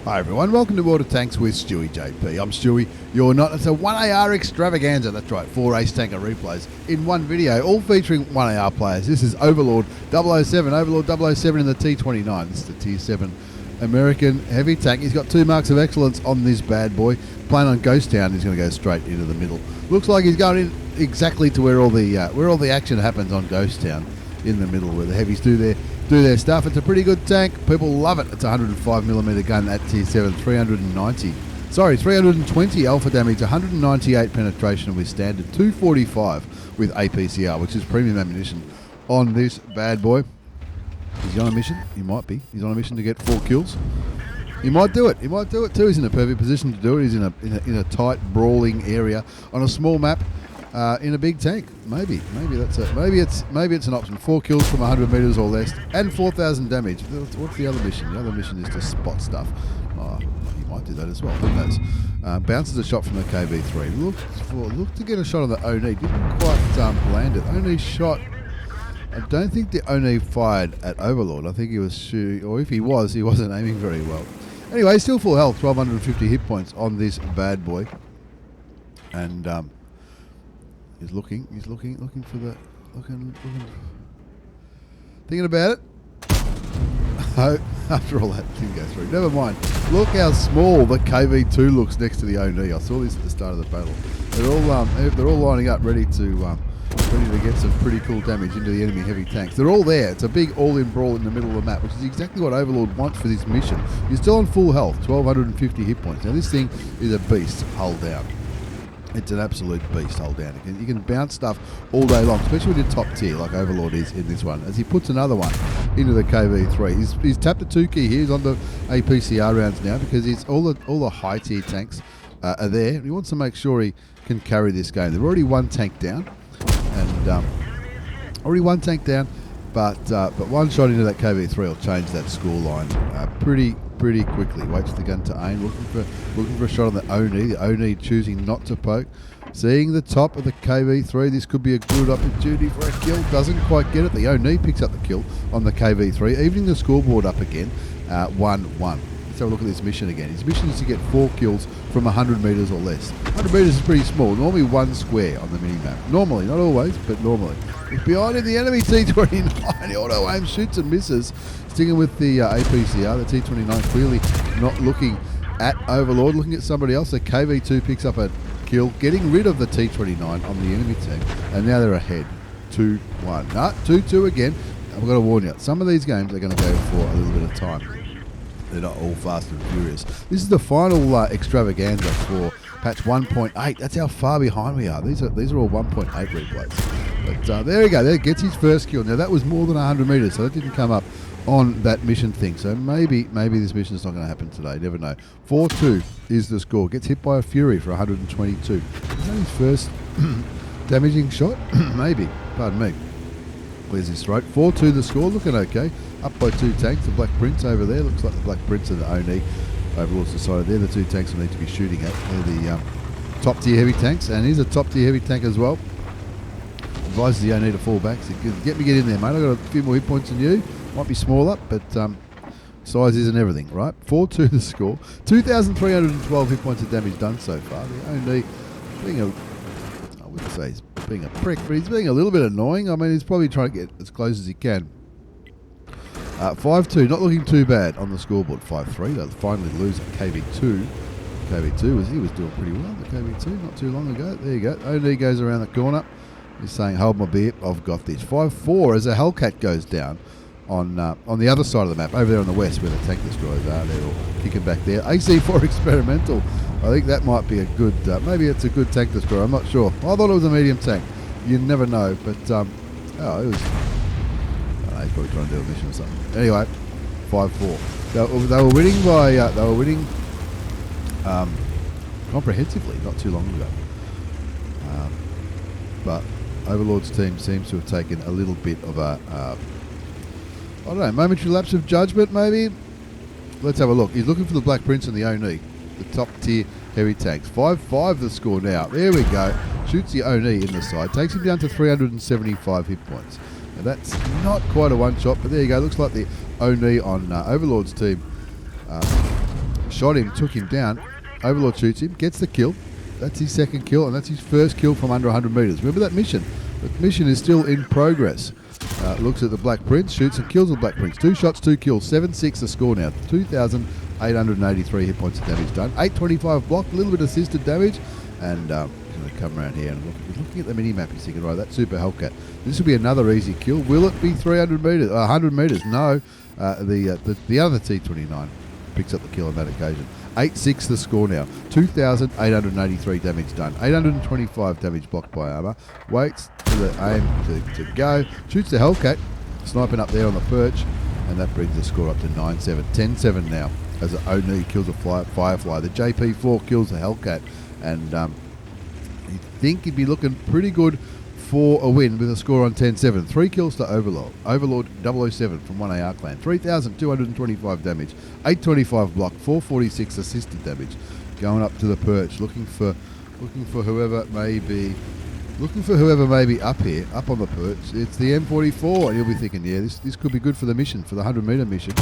Hi everyone, welcome to World of Tanks with stewiejp. I'm Stewie, you're not. It's a 1AR extravaganza, that's right, 4 ace tanker replays in one video, all featuring 1AR players. This is Overlord 007, Overlord 007 in the T29. This is the Tier 7 American heavy tank. He's got 2 marks of excellence on this bad boy. Playing on Ghost Town, he's going to go straight into the middle. Looks like he's going in exactly to where all the action happens on Ghost Town, in the middle where the heavies do their stuff. It's a pretty good tank. People love it. It's a 105mm gun at Tier 7, 320 alpha damage, 198 penetration with standard, 245 with APCR, which is premium ammunition on this bad boy. Is he on a mission? He might be. He's on a mission to get 4 kills. He might do it. He might do it too. He's in a perfect position to do it. He's in a tight, brawling area on a small map. In a big tank, maybe that's it. Maybe it's an option. 4 kills from 100 meters or less, and 4,000 damage. What's the other mission? The other mission is to spot stuff. Oh, he might do that as well. Who knows? Bounces a shot from the KV3. Look to get a shot on the Oni. Didn't quite land it. Oni shot. I don't think the Oni fired at Overlord. I think he was shooting, or if he wasn't aiming very well. Anyway, still full health. 1,250 hit points on this bad boy, and He's looking for the, thinking about it. Oh, after all that didn't go through. Never mind. Look how small the KV2 looks next to the Oni. I saw this at the start of the battle. They're all lining up, ready to get some pretty cool damage into the enemy heavy tanks. They're all there. It's a big all-in brawl in the middle of the map, which is exactly what Overlord wants for this mission. You're still on full health, 1,250 hit points. Now this thing is a beast. Hull down. It's an absolute beast, hold down. You can bounce stuff all day long, especially when you're top tier, like Overlord is in this one. As he puts another one into the KV3. He's tapped the 2 key here. He's on the APCR rounds now because it's all the high tier tanks are there. He wants to make sure he can carry this game. They've already one tank down, but one shot into that KV3 will change that score line pretty quickly. Waits for the gun to aim, looking for a shot on the Oni. The Oni choosing not to poke. Seeing the top of the KV3, this could be a good opportunity for a kill. Doesn't quite get it. The Oni picks up the kill on the KV3, evening the scoreboard up again, 1-1. Let's have a look at this mission again. His mission is to get 4 kills from 100 meters or less. 100 meters is pretty small. Normally 1 square on the mini-map. Normally, not always, but normally. It's behind him, the enemy T29. He auto aim, shoots and misses. Sticking with the APCR, the T29 clearly not looking at Overlord, looking at somebody else. The KV2 picks up a kill, getting rid of the T29 on the enemy tank, and now they're ahead, 2-1. No, 2-2 again. I've got to warn you, some of these games are going to go for a little bit of time. They're not all fast and furious. This is the final extravaganza for patch 1.8. That's how far behind we are. These are all 1.8 replays. But there we go. There gets his first kill. Now that was more than 100 meters, so that didn't come up on that mission thing. So maybe this mission is not going to happen today. Never know. 4-2 is the score. Gets hit by a Fury for 122. Is that his first damaging shot? Maybe. Pardon me. Where's his throat? 4-2 the score. Looking okay. Up by 2 tanks. The Black Prince over there. Looks like the Black Prince and the Oni. Overlord's decided they're the 2 tanks we need to be shooting at. They're the top tier heavy tanks. And he's a top tier heavy tank as well. Advises the Oni to fall back. So get in there, mate. I've got a few more hit points than you. Might be smaller, but size isn't everything, right? 4-2 the score. 2,312 hit points of damage done so far. The Oni being I wouldn't say he's being a prick, but he's being a little bit annoying. I mean, he's probably trying to get as close as he can. 5-2, not looking too bad on the scoreboard. 5-3, they'll finally lose at KV2. KV2 was doing pretty well. The KV2 not too long ago. There you go. Oni goes around the corner. He's saying, "Hold my beer, I've got this." 5-4 as a Hellcat goes down on the other side of the map, over there on the west where the tank destroyers are. They're all kicking back there. AC4 experimental. I think that might be a good, maybe it's a good tank destroyer. I'm not sure. I thought it was a medium tank. You never know, but it was. He's probably trying to do a mission or something. Anyway, 5-4. They were winning by comprehensively not too long ago. But Overlord's team seems to have taken a little bit of a I don't know, momentary lapse of judgment maybe. Let's have a look. He's looking for the Black Prince and the Oni, the top tier heavy tanks. 5-5 the score now. There we go. Shoots the Oni in the side. Takes him down to 375 hit points. Now that's not quite a one shot, but there you go. Looks like the Oni on Overlord's team shot him, took him down. Overlord shoots him, gets the kill. That's his second kill, and that's his first kill from under 100 metres. Remember that mission? The mission is still in progress. Looks at the Black Prince, shoots and kills the Black Prince. 2 shots, 2 kills, 7-6 the score now. 2,883 hit points of damage done. 825 block, a little bit assisted damage. And he's going to come around here and looking at the mini-map. He's thinking, right, that's Super Hellcat. This will be another easy kill. Will it be 300 metres, 100 metres? No. The other T29 picks up the kill on that occasion. 8-6 the score now. 2,883 damage done. 825 damage blocked by armour. Waits for the aim to go. Shoots the Hellcat, sniping up there on the perch, and that brings the score up to 9-7. 10-7 now as the Oni kills a Firefly. The JP4 kills the Hellcat, and you'd think he'd be looking pretty good for a win with a score on 10-7. 3 kills to Overlord. Overlord 007 from 1AR clan. 3,225 damage. 825 block. 446 assisted damage. Going up to the perch, looking for whoever may be up here, up on the perch. It's the M44, and you'll be thinking, yeah, this could be good for the mission, for the 100-metre mission.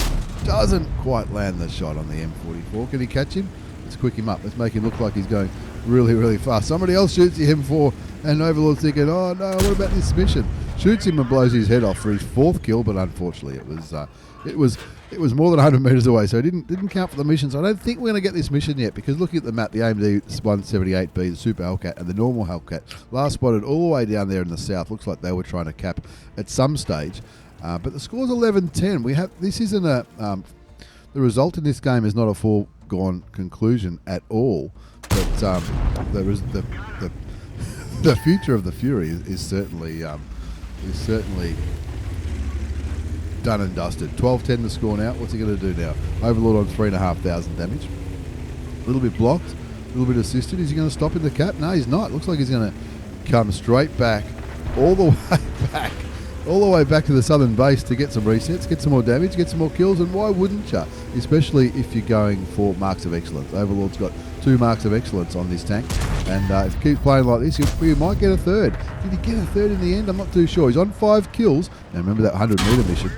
Doesn't quite land the shot on the M44. Can he catch him? Let's quick him up. Let's make him look like he's going really, really fast. Somebody else shoots the M4, and Overlord's thinking, oh no, what about this mission? Shoots him and blows his head off for his 4th kill, but unfortunately it was more than 100 metres away, so it didn't count for the mission. So I don't think we're going to get this mission yet, because looking at the map, the AMD 178B, the Super Hellcat, and the normal Hellcat, last spotted all the way down there in the south. Looks like they were trying to cap at some stage, but the score's 11-10. This isn't a the result in this game is not a foregone conclusion at all, but the future of the Fury is certainly done and dusted. 12-10 the score now. What's he going to do now? Overlord on 3,500 damage. A little bit blocked, a little bit assisted. Is he going to stop in the cap? No, he's not. Looks like he's going to come straight back, all the way back to the southern base to get some resets, get some more damage, get some more kills, and why wouldn't you? Especially if you're going for marks of excellence. Overlord's got 2 marks of excellence on this tank, and if he keeps playing like this, he might get a 3rd. Did he get a 3rd in the end? I'm not too sure. He's on 5 kills. Now remember that 100-metre mission.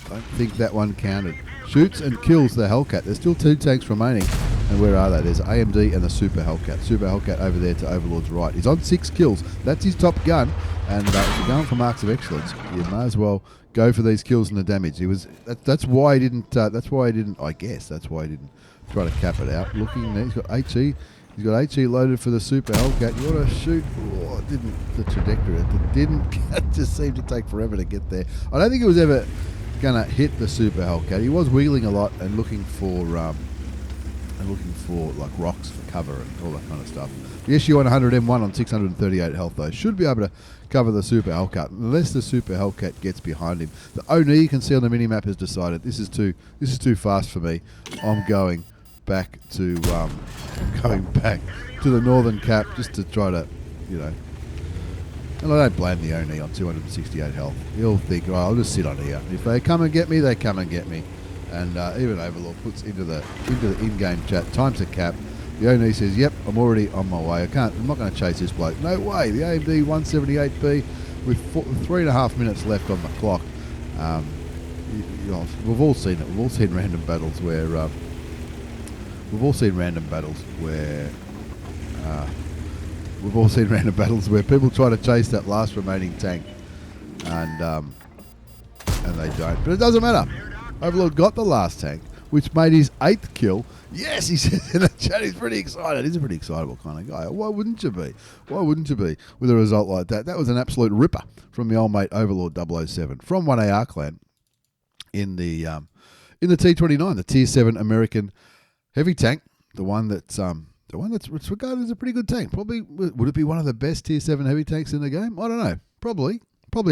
Don't think that one counted. Shoots and kills the Hellcat. There's still 2 tanks remaining. And where are they? There's AMD and the Super Hellcat. Super Hellcat over there to Overlord's right. He's on 6 kills. That's his top gun. And if you're going for marks of excellence, you may as well go for these kills and the damage. That's why he didn't. I guess that's why he didn't try to cap it out. Looking there, he's got HE. He's got HE loaded for the Super Hellcat. You want to shoot? Oh, it didn't. The trajectory. It didn't. It just seemed to take forever to get there. I don't think it was ever going to hit the Super Hellcat. He was wheeling a lot and looking for like rocks for cover and all that kind of stuff. The SU-100 M1 on 638 health though should be able to cover the Super Hellcat unless the Super Hellcat gets behind him. The Oni, you can see on the minimap, has decided this is too fast for me. I'm going back to the northern cap just to try to, and I don't blame the Oni on 268 health. He'll think, right, I'll just sit on here. If they come and get me, they come and get me. And even Overlord puts into the in-game chat, time's a cap. The Oni says, yep, I'm already on my way. I'm not going to chase this bloke. No way. The AMD 178B with 3.5 minutes left on the clock. We've all seen it. We've all seen random battles where people try to chase that last remaining tank, and they don't. But it doesn't matter. Overlord got the last tank, which made his 8th kill. Yes, he says in the chat he's pretty excited. He's a pretty excitable kind of guy. Why wouldn't you be? Why wouldn't you be with a result like that? That was an absolute ripper from the old mate Overlord 007 from 1AR clan in the T29, the Tier 7 American heavy tank, the one that's regarded as a pretty good tank. Probably would it be one of the best Tier 7 heavy tanks in the game? I don't know. Probably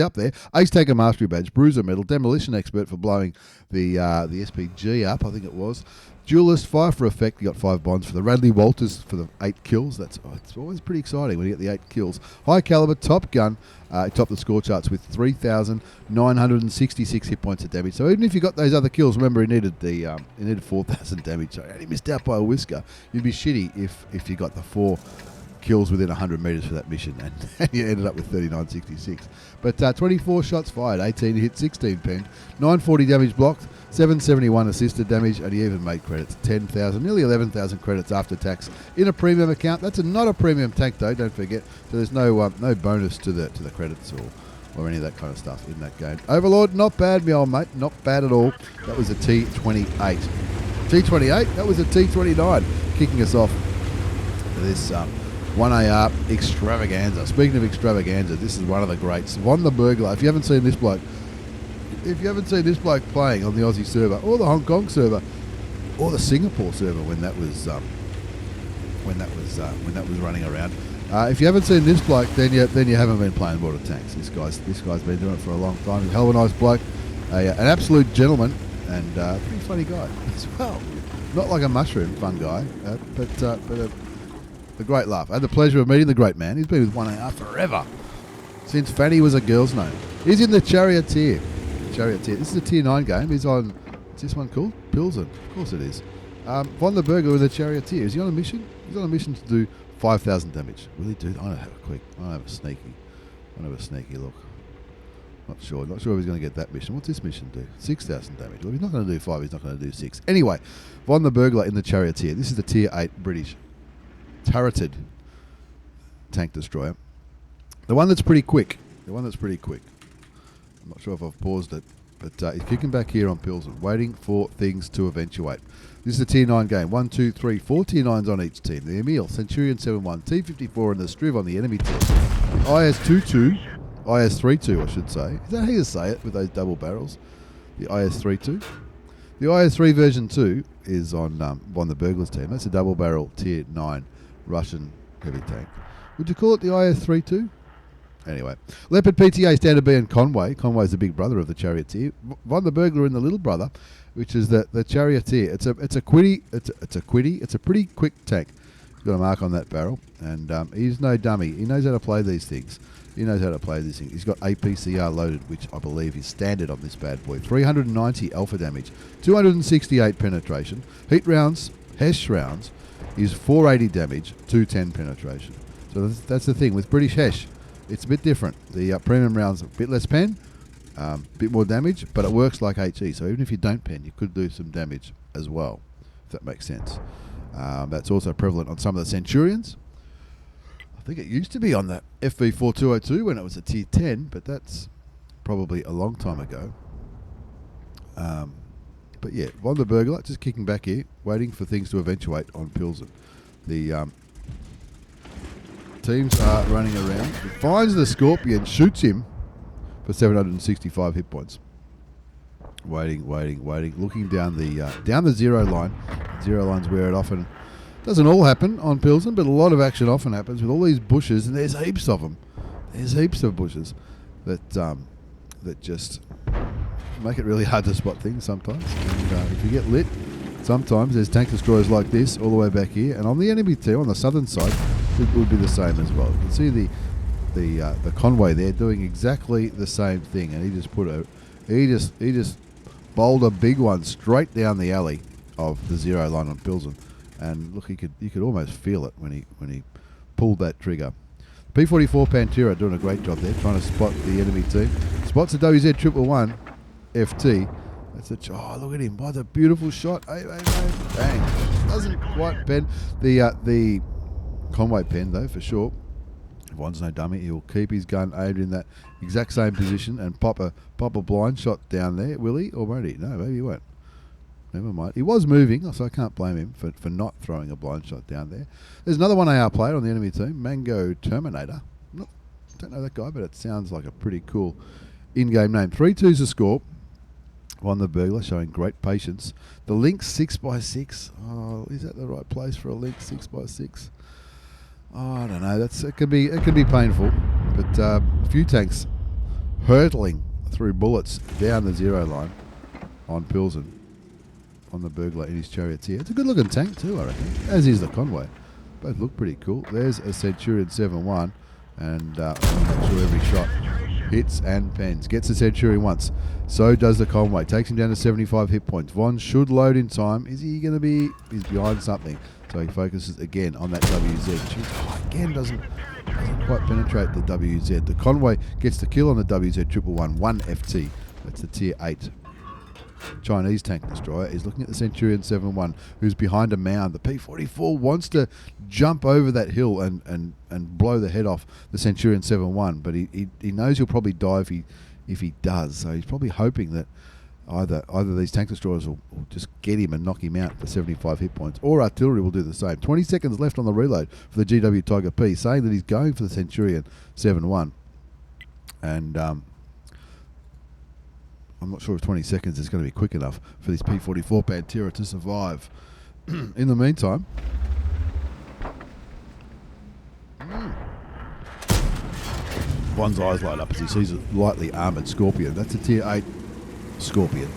up there. Ace Tanker Mastery Badge, Bruiser Medal, Demolition Expert for blowing the SPG up, I think it was. Duelist, Fire for Effect, you got 5 bonds for the Radley Walters for the 8 kills. It's always pretty exciting when you get the 8 kills. High Caliber, Top Gun, topped the score charts with 3,966 hit points of damage. So even if you got those other kills, remember he needed 4,000 damage. So he only missed out by a whisker. You'd be shitty if you got the 4 kills within 100 metres for that mission, and you ended up with 3966. But 24 shots fired, 18 hit, 16 penned, 940 damage blocked, 771 assisted damage, and he even made credits, 10,000, nearly 11,000 credits after tax in a premium account. That's not a premium tank though, don't forget. So there's no bonus to the credits or any of that kind of stuff in that game. Overlord, not bad, me old mate, not bad at all. That was a T28. T28, that was a T29, kicking us off this 1AR extravaganza. Speaking of extravaganza, this is one of the greats. Von the Burglar. If you haven't seen this bloke playing on the Aussie server, or the Hong Kong server, or the Singapore server when that was running around. If you haven't seen this bloke, then you haven't been playing World of Tanks. This guy's been doing it for a long time. He's a hell of a nice bloke, an absolute gentleman, and a pretty funny guy as well. Not like a mushroom, fun guy, but a great laugh. I had the pleasure of meeting the great man. He's been with 1AR forever, since Fanny was a girl's name. He's in the Charioteer. This is a Tier 9 game. He's on, what's this one called? Pilsen. Of course it is. Von the Burglar with the Charioteer. Is he on a mission? He's on a mission to do 5,000 damage. Will he do? I don't have a sneaky look. Not sure if he's going to get that mission. What's this mission do? 6,000 damage. Well, if he's not going to do 5, he's not going to do 6. Anyway, Von the Burglar in the Charioteer. This is the Tier 8 British turreted tank destroyer. The one that's pretty quick. I'm not sure if I've paused it, but he's kicking back here on Pilsen, waiting for things to eventuate. This is a Tier 9 game. 1, 2, 3, 4 Tier 9s on each team. The Emil, Centurion 7-1, T54 and the Striv on the enemy team. IS-22, IS-32 I should say. Is that how you say it with those double barrels? The IS-32. The IS-3 version 2 is on Von the Burglar's team. That's a double barrel Tier 9 Russian heavy tank. Would you call it the IS-32? Anyway, Leopard PTA Standard B and Conway. Conway's the big brother of the Charioteer. Von the Burglar and the little brother, which is the Charioteer. It's a pretty quick tank. He's got a mark on that barrel, and he's no dummy. He knows how to play these things. He's got APCR loaded, which I believe is standard on this bad boy. 390 alpha damage, 268 penetration. Heat rounds, Hesh rounds, is 480 damage, 210 penetration. So that's the thing with British Hesh. It's a bit different. The premium rounds a bit less pen, bit more damage, but it works like HE. So even if you don't pen, you could do some damage as well, if that makes sense. That's also prevalent on some of the Centurions. I think it used to be on the FV4202 when it was a Tier 10, but that's probably a long time ago. But yeah, Von the Burglar just kicking back here, waiting for things to eventuate on Pilsen. The teams are running around. He finds the Scorpion, shoots him for 765 hit points. Waiting, looking down the zero line. Zero line's where it often doesn't all happen on Pilsen, but a lot of action often happens with all these bushes, and there's heaps of them. There's heaps of bushes that just make it really hard to spot things sometimes. And if you get lit, sometimes there's tank destroyers like this all the way back here, and on the enemy team on the southern side, it would be the same as well. You can see the Conway there doing exactly the same thing, and he just bowled a big one straight down the alley of the zero line on Pilsen, and look, you could almost feel it when he pulled that trigger. P44 Pantera doing a great job there, trying to spot the enemy team. Spots a WZ111 FT. Oh, look at him! What a beautiful shot! Bang! Doesn't quite pen the Conway pen though, for sure. Von's no dummy. He'll keep his gun aimed in that exact same position and pop a blind shot down there. Will he or won't he? No, maybe he won't. Never mind. He was moving, so I can't blame him for not throwing a blind shot down there. There's another 1AR player on the enemy team, Mango Terminator. Don't know that guy, but it sounds like a pretty cool in-game name. 3-2's the score. Von the Burglar showing great patience. The Lynx 6x6. Oh, is that the right place for a Lynx 6x6? Oh, I don't know. It can be painful, but a few tanks hurtling through bullets down the zero line on Pilsen. On the Burglar in his Charioteer. It's a good looking tank too, I reckon, as is the Conway. Both look pretty cool. There's a Centurion 7-1, and I'm not sure every shot hits and pens. Gets the Centurion once. So does the Conway. Takes him down to 75 hit points. Von should load in time. Is he going to be... He's behind something. So he focuses again on that WZ. Shoots, again doesn't quite penetrate the WZ. The Conway gets the kill on the WZ 111 1FT. That's the tier 8 Chinese tank destroyer. Is looking at the Centurion 7-1, who's behind a mound. The P44 wants to jump over that hill and blow the head off the Centurion 7-1, but he knows he'll probably die if he does. So he's probably hoping that either these tank destroyers will just get him and knock him out for 75 hit points, or artillery will do the same. 20 seconds left on the reload for the GW Tiger P, saying that he's going for the Centurion 7-1, and I'm not sure if 20 seconds is going to be quick enough for this P44 Pantera to survive. In the meantime, Von's eyes light up as he sees a lightly armoured Scorpion. That's a tier 8 Scorpion.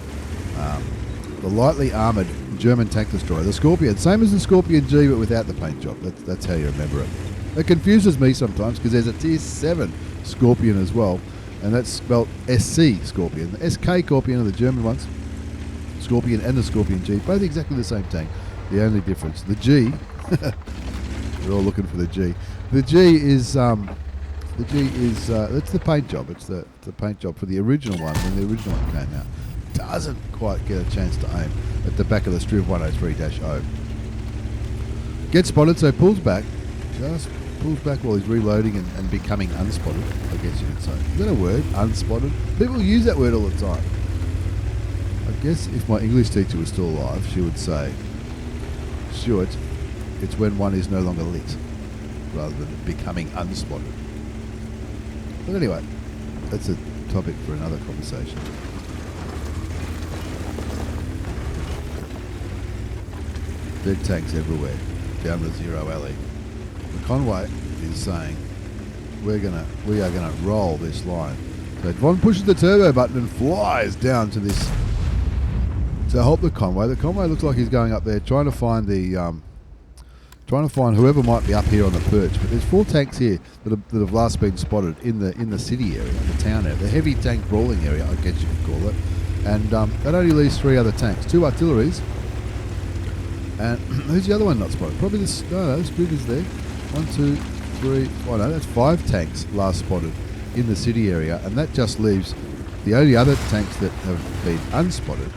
The lightly armoured German tank destroyer. The Scorpion, same as the Scorpion G, but without the paint job. That's how you remember it. It confuses me sometimes because there's a tier 7 Scorpion as well, and that's spelled SC Scorpion. The SK Scorpion are the German ones. Scorpion and the Scorpion G, both exactly the same tank. The only difference, the G, we're all looking for the G. The G is that's the paint job. It's the paint job for the original one when the original one came out. Doesn't quite get a chance to aim at the back of the Striv 103-0. Gets spotted, so pulls back. Just pulls back while he's reloading and becoming unspotted, I guess you could say. Is that a word? Unspotted? People use that word all the time. I guess if my English teacher was still alive, she would say, Stuart, it's when one is no longer lit, rather than becoming unspotted. But anyway, that's a topic for another conversation. Dead tanks everywhere, down the zero alley. The Conway is saying, we are gonna roll this line. So Von pushes the turbo button and flies down to this to help the Conway. The Conway looks like he's going up there trying to find whoever might be up here on the perch. But there's 4 tanks here that have last been spotted in the city area, the town area, the heavy tank brawling area, I guess you could call it. And that only leaves 3 other tanks, 2 artilleries. And who's the other one not spotted? Probably this. No, this grid is there. 1, 2, 3. Oh no, that's 5 tanks last spotted in the city area, and that just leaves the only other tanks that have been unspotted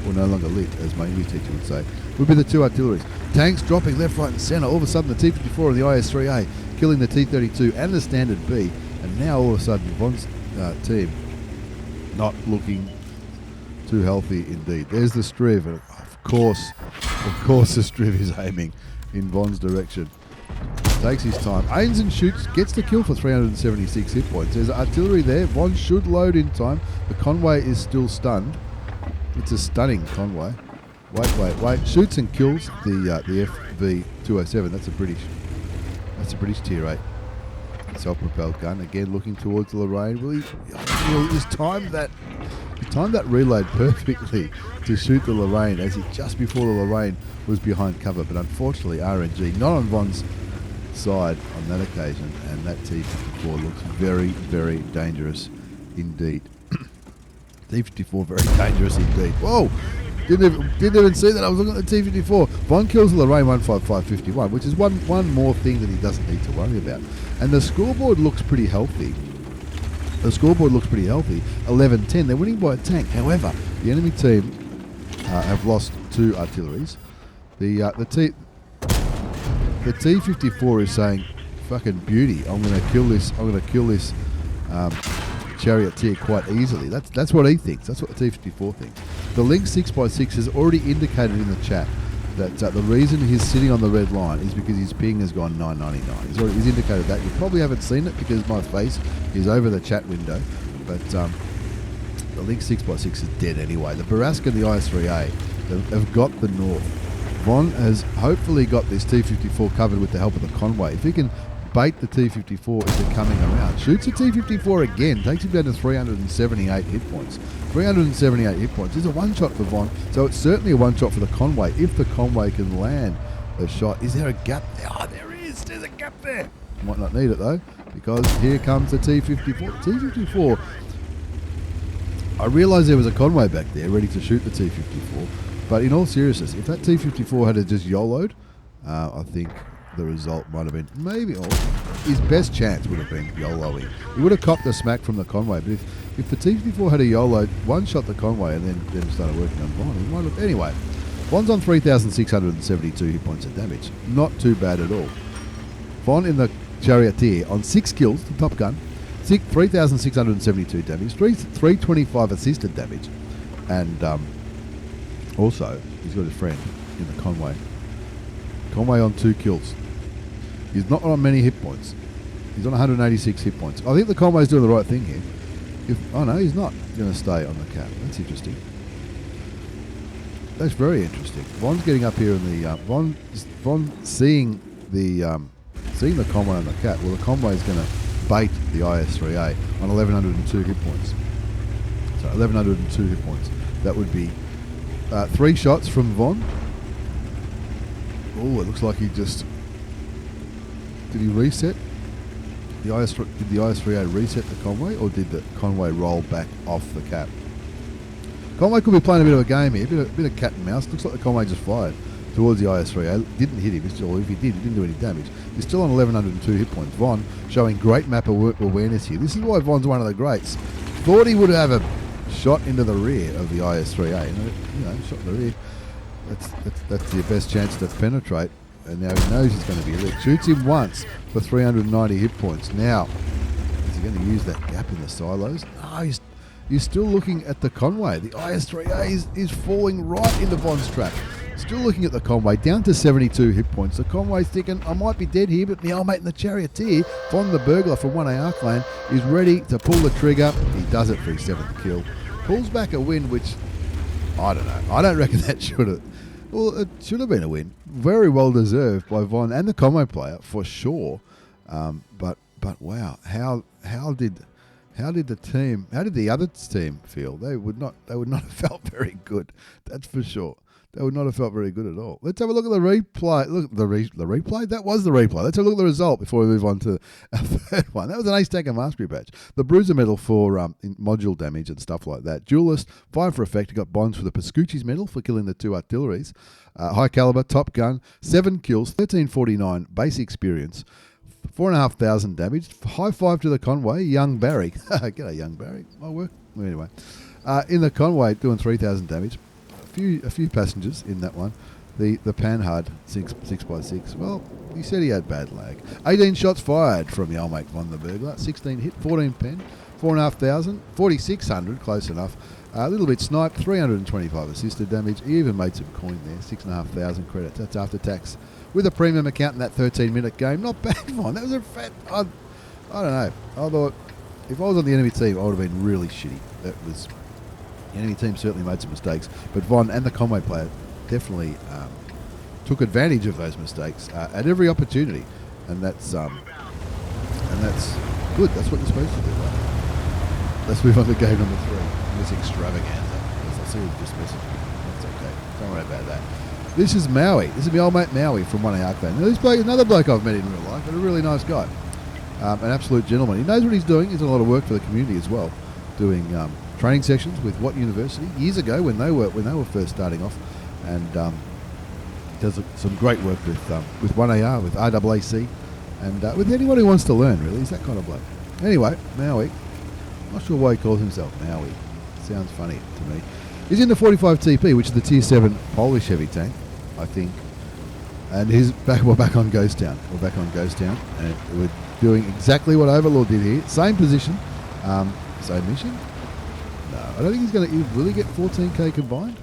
or no longer lit, as my English teacher would say, would be the 2 artilleries. Tanks dropping left, right, and centre. All of a sudden, the T54 and the IS-3A killing the T32 and the Standard B, and now all of a sudden, Von's team not looking too healthy indeed. There's the Striv, and of course, the Striv is aiming in Von's direction. Takes his time, aims and shoots, gets the kill for 376 hit points. There's artillery there. Von should load in time. The Conway is still stunned. It's a stunning Conway. Wait. Shoots and kills the FV207. That's a British tier 8 self-propelled gun. Again, looking towards the Lorraine. Really, he's timed that reload perfectly to shoot the Lorraine, as he just before the Lorraine was behind cover. But unfortunately, RNG not on Von's side on that occasion, and that T54 looks very, very dangerous indeed. T54 very dangerous indeed. Whoa! Didn't even see that. I was looking at the T54. Von kills the Lorraine 155-51, which is one more thing that he doesn't need to worry about. And the scoreboard looks pretty healthy. 11-10. They're winning by a tank. However, the enemy team have lost 2 artilleries. The T54 is saying, "Fucking beauty! I'm going to kill this Charioteer quite easily." That's what he thinks. That's what the T54 thinks. The Link 6x6 has already indicated in the chat that the reason he's sitting on the red line is because his ping has gone 999. He's indicated that. You probably haven't seen it because my face is over the chat window, but the Link 6x6 is dead anyway. The Barask and the IS-3A have got the north. Von has hopefully got this T54 covered with the help of the Conway. If he can bait the T54 into coming around, shoots the T54 again, takes him down to 378 hit points. 378 hit points is a one-shot for Von, so it's certainly a one-shot for the Conway if the Conway can land a shot. Is there a gap there? Oh, there is. There's a gap there. Might not need it though, because here comes the T54. T54, I realised there was a Conway back there ready to shoot the T54, but in all seriousness, if that T54 had just YOLO'd, I think the result might have been maybe, or his best chance would have been YOLOing. He would have copped the smack from the Conway, but if the T54 had a YOLO, one shot the Conway and then started working on Von, he might have. Anyway, Von's on 3,672 hit points of damage. Not too bad at all. Von in the Charioteer on 6 kills, the top gun, 3,672 damage, 325 assisted damage, and also he's got his friend in the Conway. Conway on 2 kills. He's not on many hit points. He's on 186 hit points. I think the Conway's doing the right thing here. Oh no, he's not going to stay on the cap. That's interesting. That's very interesting. Von's getting up here in the Von seeing the Conway on the cap. Well, the Conway is going to bait the IS-3A on 1,102 hit points. So 1,102 hit points. That would be 3 shots from Von. Oh, it looks like he just... Did he reset? Did the IS-3A reset the Conway, or did the Conway roll back off the cap? Conway could be playing a bit of a game here, a bit of cat and mouse. Looks like the Conway just fired towards the IS-3A. Didn't hit him, or if he did, he didn't do any damage. He's still on 1,102 hit points. Von showing great map awareness here. This is why Von's one of the greats. Thought he would have a shot into the rear of the IS-3A. You know, shot in the rear. That's your best chance to penetrate. And now he knows he's going to be lit. Shoots him once for 390 hit points. Now, is he going to use that gap in the silos? No, he's still looking at the Conway. The IS-3A is falling right into Von's trap. Still looking at the Conway, down to 72 hit points. The Conway's thinking, I might be dead here, but my old mate in the Charioteer, Von the burglar from 1A Arc Lane, is ready to pull the trigger. He does it for his 7th kill. Pulls back a win, which, I don't know. I don't reckon that should have... Well, it should have been a win. Very well deserved by Von and the Conway player, for sure. But wow, how did the other team feel? They would not have felt very good. That's for sure. They would not have felt very good at all. Let's have a look at the replay. Look, the replay? That was the replay. Let's have a look at the result before we move on to our third one. That was an ace-taker mastery badge. The Bruiser medal for module damage and stuff like that. Duelist, 5 for effect. He got bonds for the Pascucci's medal for killing the 2 artilleries. High caliber, top gun, 7 kills, 1349 base experience, 4,500 damage. High 5 to the Conway, Young Barry. G'day, Young Barry. My work. Anyway, in the Conway, doing 3,000 damage. A few passengers in that one. The Panhard 6x6. Well, he said he had bad lag. 18 shots fired from the old mate Von the burglar. 16 hit, 14 pen, 4,500, 4,600, close enough. A little bit sniped, 325 assisted damage. He even made some coin there, 6,500 credits. That's after tax. With a premium account in that 13-minute game, not bad, Von. That was a fat... I don't know. I thought if I was on the enemy team, I would have been really shitty. That was... The enemy team certainly made some mistakes, but Von and the Conway player definitely took advantage of those mistakes at every opportunity, and that's good. That's what you're supposed to do. Right? Let's move on to game number 3. This extravaganza. I see we've just messaged me. That's okay. Don't worry about that. This is Maui. This is my old mate Maui from 1A Arc Lane. Now this bloke, another bloke I've met in real life, but a really nice guy, an absolute gentleman. He knows what he's doing. He's done a lot of work for the community as well, doing training sessions with Watt University years ago when they were first starting off, and does some great work with 1AR, with RAAC, and with anyone who wants to learn. Really, he's that kind of bloke. Anyway, Maui. Not sure why he calls himself Maui. Sounds funny to me. He's in the 45TP, which is the Tier 7 Polish heavy tank, I think, and we're back on Ghost Town. And we're doing exactly what Overlord did here. Same position, same mission. No, I don't think he's going to really get 14k combined.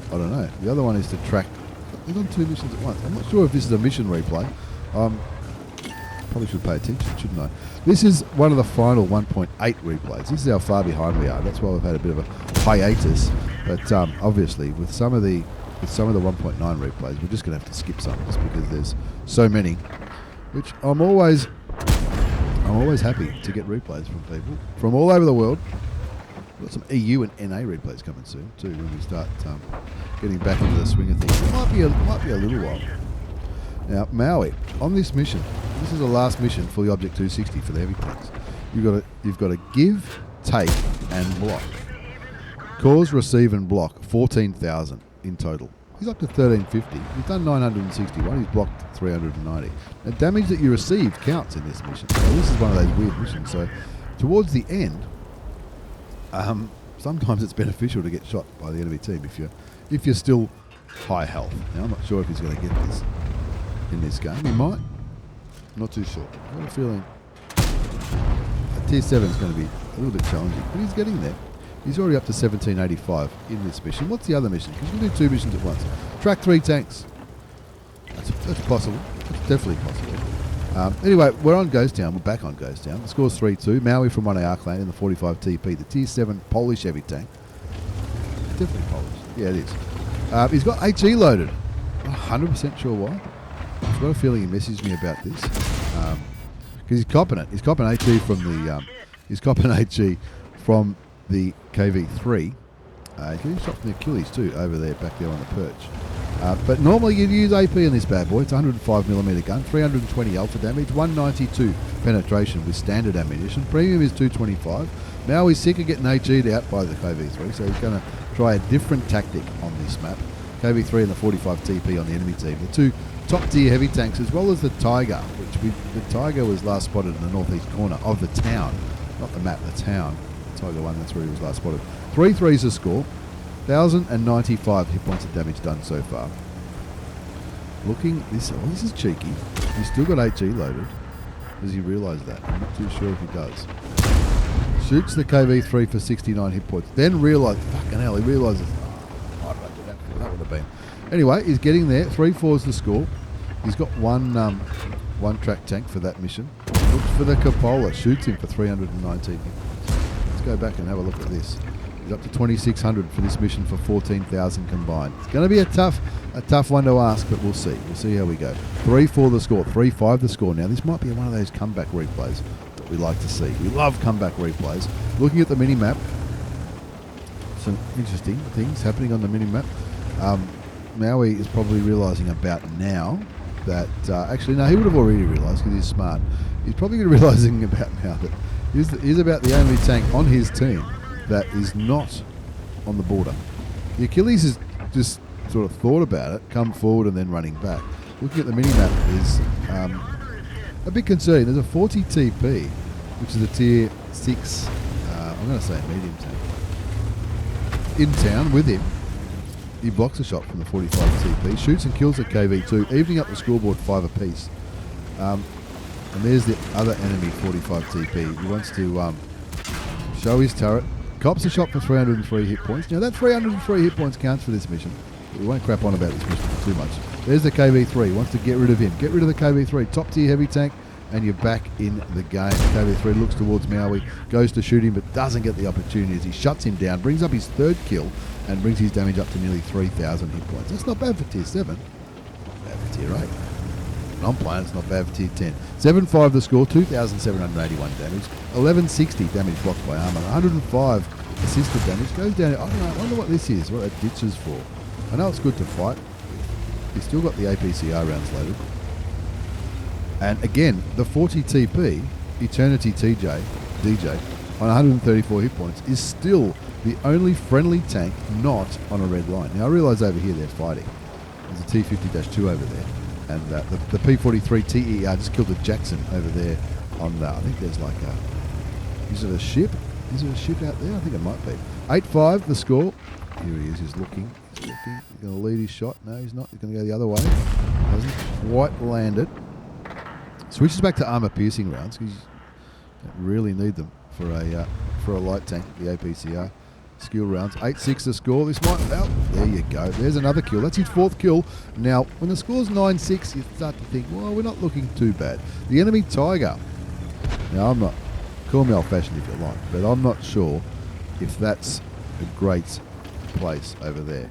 I don't know. The other one is to track. He's on 2 missions at once. I'm not sure if this is a mission replay. Probably should pay attention, shouldn't I? This is one of the final 1.8 replays. This is how far behind we are. That's why we've had a bit of a hiatus. But obviously, with some of the 1.9 replays, we're just going to have to skip some just because there's so many. Which I'm always happy to get replays from people from all over the world. We've got some EU and NA replays coming soon too when we start getting back into the swing of things. It might be a little while. Now, Maui, on this mission, this is the last mission for the Object 260 for the heavy tanks. You've got to give, take, and block. Cause, receive, and block 14,000 in total. He's up to 1350. He's done 961. He's blocked 390. The damage that you receive counts in this mission. So this is one of those weird missions. So towards the end, sometimes it's beneficial to get shot by the enemy team if you're still high health. Now I'm not sure if he's going to get this in this game. He might. Not too sure. I've got a feeling a tier 7 is going to be a little bit challenging, but he's getting there. He's already up to 1785 in this mission. What's the other mission? Because you can do 2 missions at once. Track 3 tanks. That's possible. That's definitely possible. Anyway, we're on Ghost Town. We're back on Ghost Town. The score's 3-2. Maui from 1AR clan in the 45TP, the tier 7 Polish heavy tank. Definitely Polish. Yeah, it is. He's got HE loaded. Not 100% sure why. I've got a feeling he messaged me about this. Because he's copping it. He's copping HE from the... he's copping HE from the KV3. He's getting shot from the Achilles too, over there, back there on the perch. But normally you'd use AP in this bad boy. It's a 105mm gun, 320 alpha damage, 192 penetration with standard ammunition. Premium is 225. Maui's sick of getting HE'd out by the KV3, so he's going to try a different tactic on this map. KV3 and the 45TP on the enemy team. The 2 top tier heavy tanks, as well as the Tiger, the Tiger was last spotted in the northeast corner of the town. Not the map, the town. Tiger 1, that's where he was last spotted. 3-3's the score. 1,095 hit points of damage done so far. Looking, this is cheeky. He's still got HE loaded. Does he realise that? I'm not too sure if he does. Shoots the KV3 for 69 hit points. Then realises, fucking hell, he realises, why did I do that for? That would have been. Anyway, he's getting there. 3-4's the score. He's got one track tank for that mission. Looks for the Cupola. Shoots him for 319 hit points. Let's go back and have a look at this. He's up to 2,600 for this mission for 14,000 combined. It's going to be a tough one to ask, but we'll see. We'll see how we go. 3-4 the score, 3-5 the score. Now, this might be one of those comeback replays that we like to see. We love comeback replays. Looking at the mini-map, some interesting things happening on the mini-map. Maui is probably realising about now that... actually, no, he would have already realised because he's smart. He's probably realising about now that he's about the only tank on his team that is not on the border. The Achilles has just sort of thought about it, come forward and then running back. Looking at the mini-map is a bit concerning. There's a 40 TP, which is a tier 6, I'm going to say medium tank, in town with him. He blocks a shot from the 45 TP, shoots and kills the KV2, evening up the scoreboard 5 apiece. And there's the other enemy 45 TP. He wants to show his turret. Cops a shot for 303 hit points. Now that 303 hit points counts for this mission. We won't crap on about this mission too much. There's the KV3. Wants to get rid of him. Get rid of the KV3. Top tier heavy tank. And you're back in the game. KV3 looks towards Maui. Goes to shoot him but doesn't get the opportunity as he shuts him down. Brings up his 3rd kill. And brings his damage up to nearly 3,000 hit points. That's not bad for tier 7. Not bad for tier 8. I'm playing, it's not bad for tier 10. 7-5 the score, 2,781 damage, 1,160 damage blocked by armour, 105 assisted damage. Goes down, I don't know, I wonder what this is, what that ditch is for. I know it's good to fight. He's still got the APCR rounds loaded. And again, the 40 TP, Eternity DJ, on 134 hit points, is still the only friendly tank not on a red line. Now I realise over here they're fighting. There's a T50-2 over there. And the P43 TER just killed a Jackson over there on I think there's like a... Is it a ship? Is it a ship out there? I think it might be. 8-5 the score. Here he is. He's looking. He's going to lead his shot. No, he's not. He's going to go the other way. Hasn't quite landed. Switches back to armour piercing rounds. Because you don't really need them for a light tank, the APCR. Skill rounds. 8-6 the score. This might... Oh, there you go. There's another kill. That's his 4th kill. Now, when the score's 9-6, you start to think, well, we're not looking too bad. The enemy Tiger. Now, I'm not... Call me old-fashioned if you like, but I'm not sure if that's a great place over there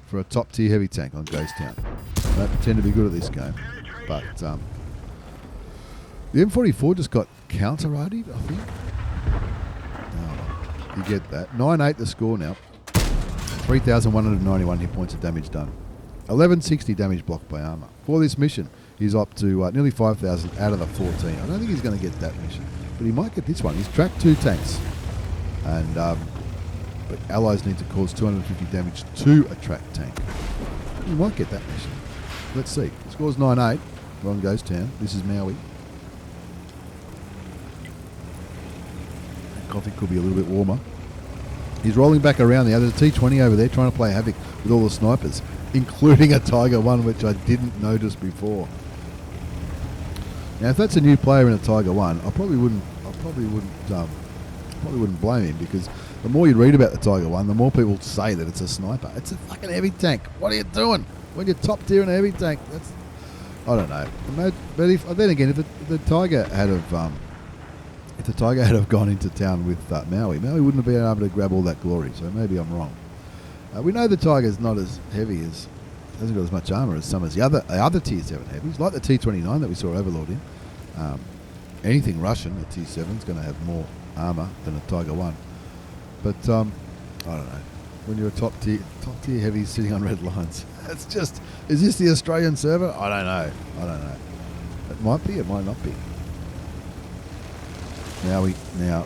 for a top-tier heavy tank on Ghost Town. I don't pretend to be good at this game, but the M44 just got counter-rated, I think. You get that. 9-8 the score now. 3,191 hit points of damage done. 1,160 damage blocked by armour. For this mission, he's up to nearly 5,000 out of the 14. I don't think he's going to get that mission, but he might get this one. He's tracked 2 tanks. And but allies need to cause 250 damage to a tracked tank. You might get that mission. Let's see. The score's 9-8. Ron goes town. This is Maui. Coffee could be a little bit warmer. He's rolling back around there. There's a T20 over there trying to play havoc with all the snipers, including a Tiger 1, which I didn't notice before. Now, if that's a new player in a Tiger 1, I probably wouldn't blame him, because the more you read about the Tiger 1, the more people say that it's a sniper. It's a fucking heavy tank. What are you doing when you're top tier in a heavy tank? I don't know. But then again, if the Tiger had gone into town with Maui wouldn't have been able to grab all that glory. So maybe I'm wrong. We know the Tiger's not as heavy hasn't got as much armour as some of the other tier 7 heavies, like the T29 that we saw Overlord in. Anything Russian, the T7 is going to have more armour than a Tiger 1. But I don't know. When you're a top tier heavy sitting on red lines, it's just, is this the Australian server? I don't know. It might be, it might not be. Now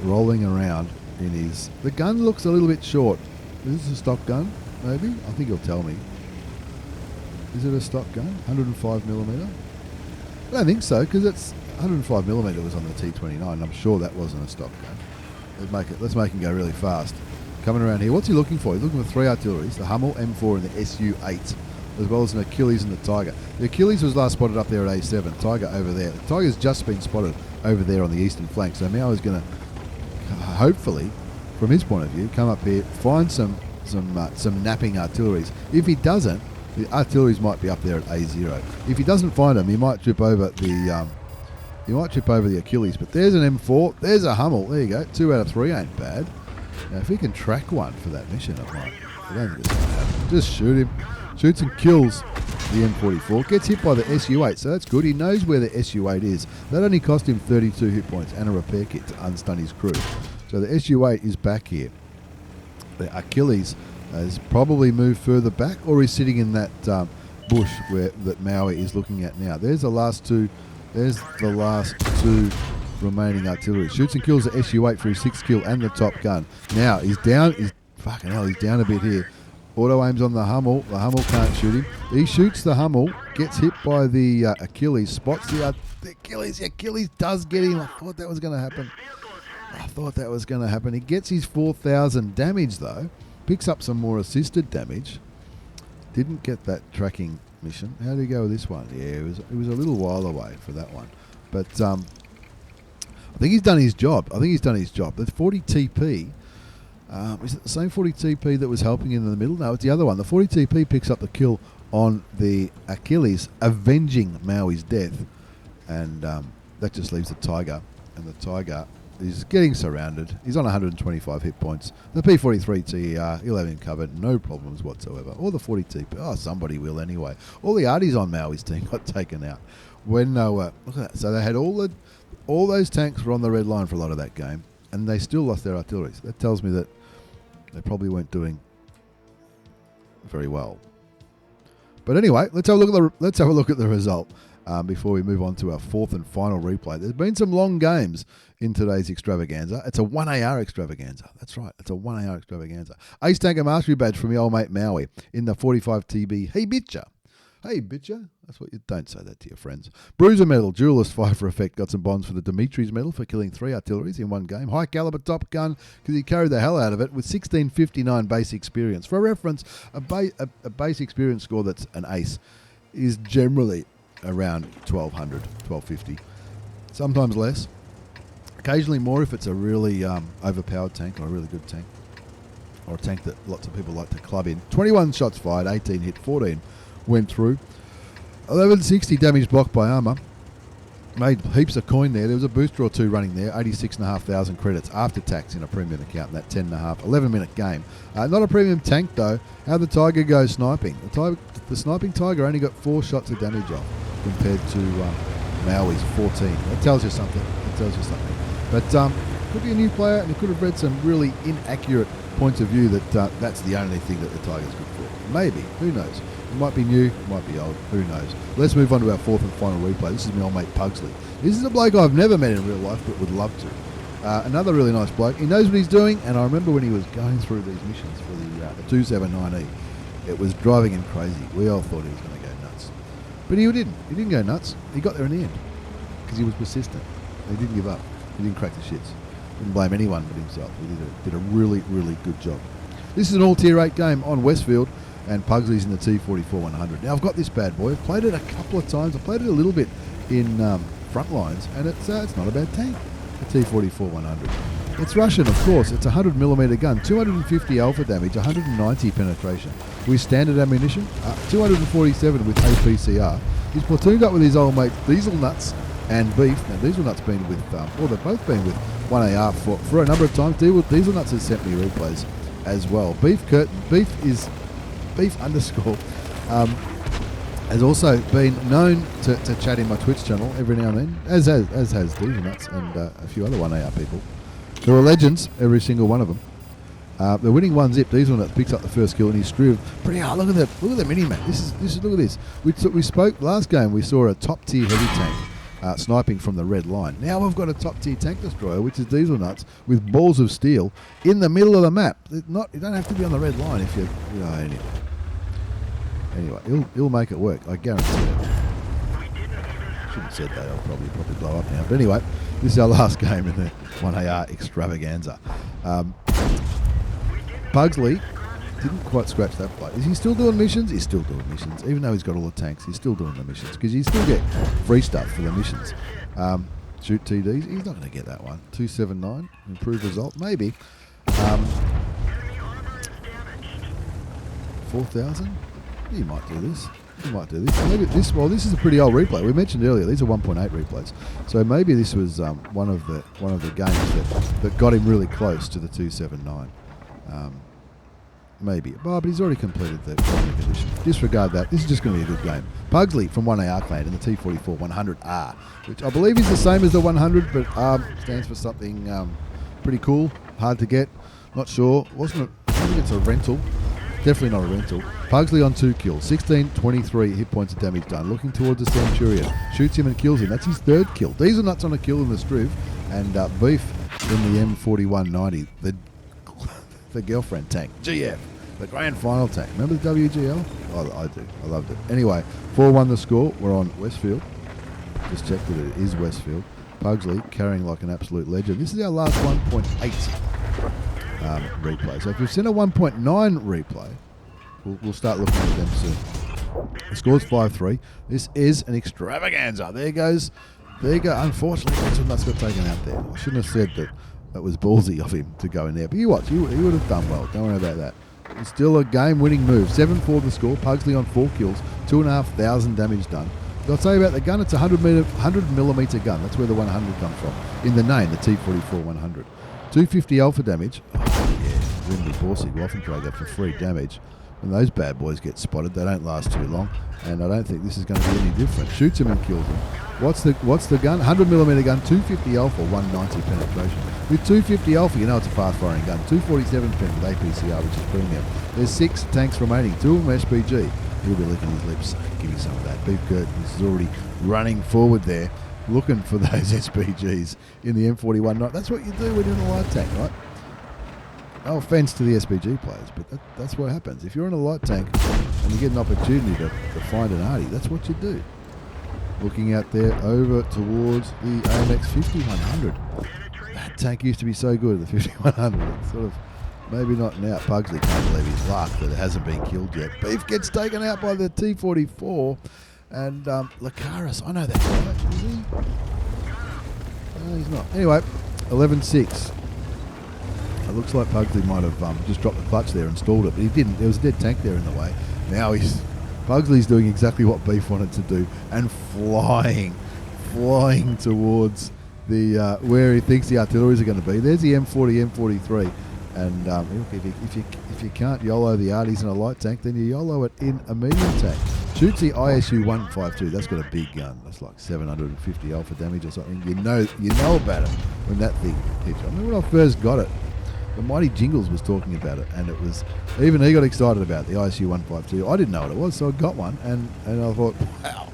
rolling around in his... The gun looks a little bit short. Is this a stock gun, maybe? I think he'll tell me. Is it a stock gun? 105mm? I don't think so, because it's 105mm was on the T29. I'm sure that wasn't a stock gun. Let's make him go really fast. Coming around here. What's he looking for? He's looking for 3 artilleries, the Hummel, M4 and the SU-8, as well as an Achilles and the Tiger. The Achilles was last spotted up there at A7. Tiger over there. The Tiger's just been spotted over there on the eastern flank. So Mao is going to, hopefully, from his point of view, come up here, find some napping artilleries. If he doesn't, the artilleries might be up there at A0. If he doesn't find them, he might trip over the Achilles. But there's an M4. There's a Hummel. There you go. 2 out of 3 ain't bad. Now, if he can track one for that mission, it might. I don't think it's going to happen. Just shoot him. Shoots and kills the M44. Gets hit by the SU-8, so that's good. He knows where the SU-8 is. That only cost him 32 hit points and a repair kit to unstun his crew. So the SU-8 is back here. The Achilles has probably moved further back, or is sitting in that bush that Maui is looking at now. There's the last two. There's the last 2 remaining artillery. Shoots and kills the SU-8 for his 6th kill and the top gun. Now he's down. He's down a bit here. Auto aims on the Hummel. The Hummel can't shoot him. He shoots the Hummel, gets hit by the Achilles, spots the Achilles. The Achilles does get him. I thought that was going to happen. He gets his 4,000 damage though. Picks up some more assisted damage. Didn't get that tracking mission. How did he go with this one? Yeah, it was a little while away for that one. But I think he's done his job. The 40TP. Is it the same 40TP that was helping in the middle? No, it's the other one. The 40TP picks up the kill on the Achilles, avenging Maui's death. And that just leaves the Tiger. And the Tiger is getting surrounded. He's on 125 hit points. The P43 TER, he'll have him covered. No problems whatsoever. Or the 40TP. Oh, somebody will anyway. All the arties on Maui's team got taken out. When look at that. So they had all those tanks were on the red line for a lot of that game. And they still lost their artillery. So that tells me that they probably weren't doing very well. But anyway, let's have a look at the result before we move on to our 4th and final replay. There's been some long games in today's extravaganza. It's a 1AR extravaganza. That's right. It's a 1AR extravaganza. Ace Tanker Mastery Badge from your old mate Maui in the 45TB. Hey, bitcha. Hey, bitcha. That's what you don't say that to your friends. Bruiser medal, duelist, fire for effect. Got some bonds for the Dimitri's medal for killing 3 artilleries in one game. High caliber top gun because he carried the hell out of it with 1659 base experience. For reference, a base experience score that's an ace is generally around 1200, 1250. Sometimes less. Occasionally more if it's a really overpowered tank or a really good tank. Or a tank that lots of people like to club in. 21 shots fired, 18 hit, 14 went through. 1160 damage blocked by armour. Made heaps of coin there. There was a booster or 2 running there. 86,500 credits after tax in a premium account in that 10.5, 11-minute game. Not a premium tank though. How the Tiger goes sniping. The sniping Tiger only got 4 shots of damage off compared to Maui's 14. That tells you something. But could be a new player, and he could have read some really inaccurate points of view that that's the only thing that the Tiger's good for. Maybe. Who knows? It might be new, it might be old, who knows. Let's move on to our 4th and final replay. This is my old mate Puggsley. This is a bloke I've never met in real life, but would love to. Another really nice bloke. He knows what he's doing, and I remember when he was going through these missions for the 279E, it was driving him crazy. We all thought he was going to go nuts. But he didn't. He didn't go nuts. He got there in the end because he was persistent. He didn't give up. He didn't crack the shits. Didn't blame anyone but himself. He did a really, really good job. This is an all Tier 8 game on Westfield, and Puggsley's in the T44-100. Now, I've got this bad boy. I've played it a couple of times. I played it a little bit in Frontlines, and it's not a bad tank, the T44-100. It's Russian, of course. It's a 100mm gun, 250 alpha damage, 190 penetration. With standard ammunition, 247 with APCR. He's platooned up with his old mate Diesel Nuts and Beef. Now, Diesel Nuts been with, they've both been with 1AR for a number of times. Diesel Nuts has sent me replays as well. Beef is Beef underscore. Has also been known to chat in my Twitch channel every now and then, as has Diesel Nuts and a few other 1AR people. There are legends, every single one of them. They're winning 1-zip. Diesel Nuts picks up the first kill and he's stripped pretty hard. Look at that! Look at the mini map. Look at this. We spoke last game. We saw a top tier heavy tank sniping from the red line. Now we've got a top tier tank destroyer, which is Diesel Nuts with balls of steel in the middle of the map. You don't have to be on the red line if you know. Anyway, he'll make it work. I guarantee it. Shouldn't have said that. I'll probably blow up now. But anyway, this is our last game in the 1AR extravaganza. Puggsley didn't quite scratch that plate. Is he still doing missions? He's still doing missions. Even though he's got all the tanks, he's still doing the missions because you still get free stuff for the missions. Shoot TDs. He's not going to get that one. 279. Improved result. Maybe. 4,000. He might do this. Maybe this. Well, this is a pretty old replay. We mentioned earlier these are 1.8 replays. So maybe this was one of the games that got him really close to the 279. Maybe. But he's already completed the condition. Disregard that. This is just going to be a good game. Pugsley from 1AR Clan in the T44-100R, which I believe is the same as the 100, but R stands for something pretty cool. Hard to get. Not sure. I think it's a rental. Definitely not a rental. Pugsley on 2 kills. 16, 23 hit points of damage done. Looking towards the Charioteer. Shoots him and kills him. That's his 3rd kill. Diesel Nuts on a kill in the Striv. And Beef in the M4190. The girlfriend tank. GF. The grand final tank. Remember the WGL? Oh, I do. I loved it. Anyway, 4-1 the score. We're on Westfield. Just checked that it is Westfield. Pugsley carrying like an absolute legend. This is our last 1.8 replay. So if we've seen a 1.9 replay, we'll start looking at them soon. The score's 5-3. This is an extravaganza. There you go. Unfortunately, Diesel Nuts got taken out there. I shouldn't have said that. That was ballsy of him to go in there. But you watch, he would have done well. Don't worry about that. It's still a game-winning move. 7-4 the score. Pugsley on 4 kills. 2,500 damage done. But I'll tell you about the gun. It's a 100mm gun. That's where the 100 comes from. In the name, the T44-100. 250 alpha damage. Oh, yeah. Wouldn't be bossy. We often trade that for free damage. When those bad boys get spotted, they don't last too long. And I don't think this is going to be any different. Shoots him and kills him. What's the gun? 100mm gun, 250 alpha, 190 penetration. With 250 alpha, you know it's a fast-firing gun. 247 pen with APCR, which is premium. There's 6 tanks remaining, 2 of them SPG. He'll be licking his lips. Give me some of that. Beef Curtains is already running forward there, looking for those SPGs in the M41. That's what you do when you're in a light tank, right? No offence to the SPG players, but that's what happens. If you're in a light tank and you get an opportunity to find an arty, that's what you do. Looking out there over towards the AMX 5100. That tank used to be so good, the 5100. It's sort of maybe not now. Pugsley can't believe his luck that it hasn't been killed yet. Beef gets taken out by the T44. And Lacaris, I know that guy. Is he? No, he's not. Anyway, 11-6. It looks like Pugsley might have just dropped the clutch there and stalled it, but he didn't. There was a dead tank there in the way. Now Pugsley's doing exactly what Beef wanted to do and flying towards the where he thinks the artilleries are going to be. There's the M40, M43, and if you can't YOLO the arties in a light tank, then you YOLO it in a medium tank. Shoots the ISU 152. That's got a big gun. That's like 750 alpha damage or something. You know about it when that thing hits. I remember when I first got it. The Mighty Jingles was talking about it, and it was even he got excited about the ISU 152. I didn't know what it was, so I got one, and I thought, wow,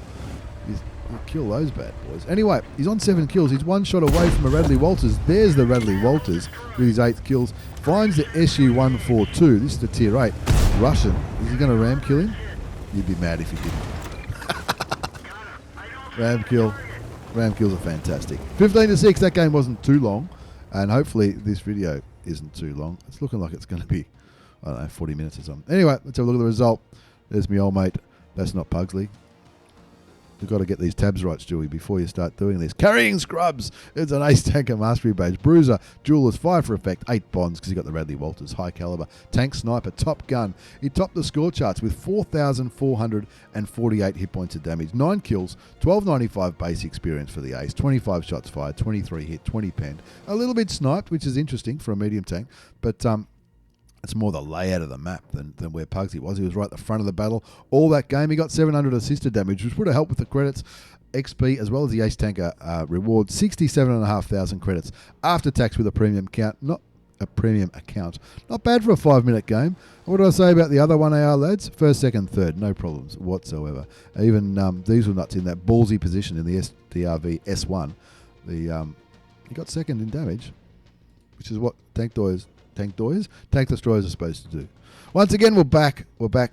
He'll kill those bad boys. Anyway, he's on 7 kills. He's 1 shot away from a Radley Walters. There's the Radley Walters with his 8th kills. Finds the SU-142. This is the tier 8. Russian. Is he going to ram kill him? You'd be mad if he didn't. Ram kill. Ram kills are fantastic. 15-6. That game wasn't too long. And hopefully this video isn't too long. It's looking like it's going to be, I don't know, 40 minutes or something. Anyway, let's have a look at the result. There's my old mate. That's not Puggsley. You've got to get these tabs right, Stewie, before you start doing this. Carrying scrubs. It's an ace tanker mastery badge. Bruiser, duelist, 5 for effect, 8 bonds because he got the Radley Walters, high caliber, tank sniper, top gun. He topped the score charts with 4,448 hit points of damage, 9 kills, 1295 base experience for the ace, 25 shots fired, 23 hit, 20 penned. A little bit sniped, which is interesting for a medium tank, but it's more the layout of the map than where Pugsy was. He was right at the front of the battle all that game. He got 700 assisted damage, which would have helped with the credits, XP, as well as the Ace Tanker reward. 67,500 credits after tax with a premium account. Not a premium account. Not bad for a 5-minute game. What did I say about the other 1AR lads? First, second, third. No problems whatsoever. Even Diesel Nuts in that ballsy position in the SDRV S1. He got second in damage, which is what tank destroyers are supposed to do. Once again, we're back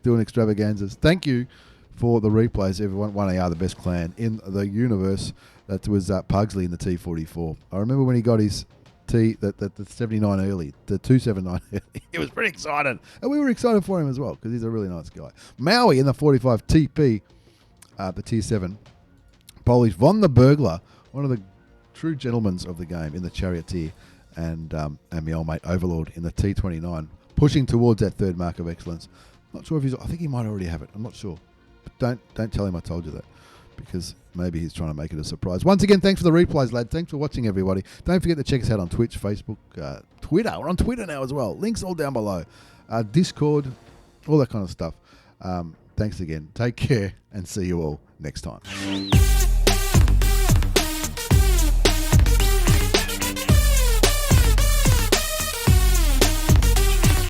doing extravaganzas. Thank you for the replays, everyone. 1AR, the best clan in the universe. That was Puggsley in the T44. I remember when he got his the 79 early, the 279 early. He was pretty excited, and we were excited for him as well because he's a really nice guy. Maui in the 45TP, the tier 7. Polish Von the Burglar, one of the true gentlemen of the game in the Charioteer. And my old mate Overlord in the T29, pushing towards that 3rd mark of excellence. Not sure if I think he might already have it. I'm not sure. But don't tell him I told you that, because maybe he's trying to make it a surprise. Once again, thanks for the replays, lad. Thanks for watching, everybody. Don't forget to check us out on Twitch, Facebook, Twitter. We're on Twitter now as well. Links all down below. Discord, all that kind of stuff. Thanks again. Take care, and see you all next time.